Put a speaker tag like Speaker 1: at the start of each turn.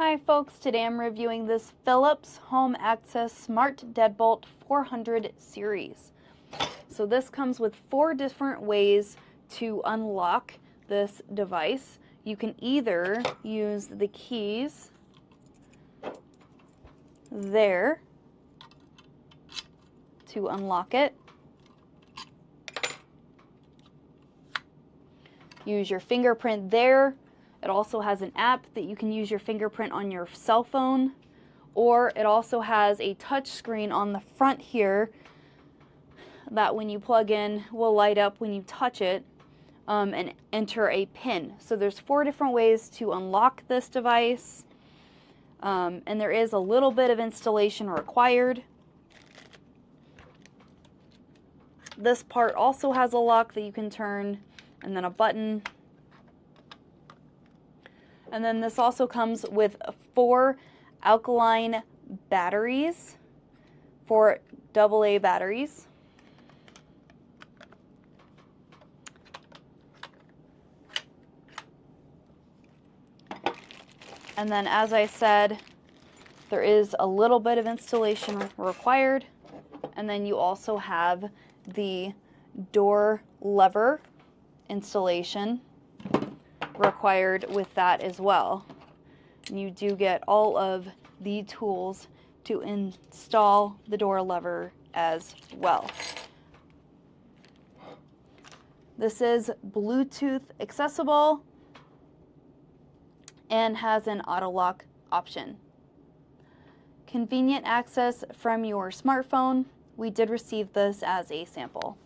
Speaker 1: Hi folks, today I'm reviewing this Philips Home Access Smart Deadbolt 400 series. So this comes with 4 different ways to unlock this device. You can either use the keys there to unlock it, use your fingerprint there. It also has an app that you can use your fingerprint on your cell phone, or it also has a touch screen on the front here that when you plug in will light up when you touch it and enter a PIN. So there's 4 different ways to unlock this device, and there is a little bit of installation required. This part also has a lock that you can turn and then a button. And then this also comes with 4 alkaline batteries, 4 AA batteries. And then, as I said, there is a little bit of installation required. And then you also have the door lever installation required with that as well. And you do get all of the tools to install the door lever as well. This is Bluetooth accessible and has an auto lock option. Convenient access from your smartphone. We did receive this as a sample.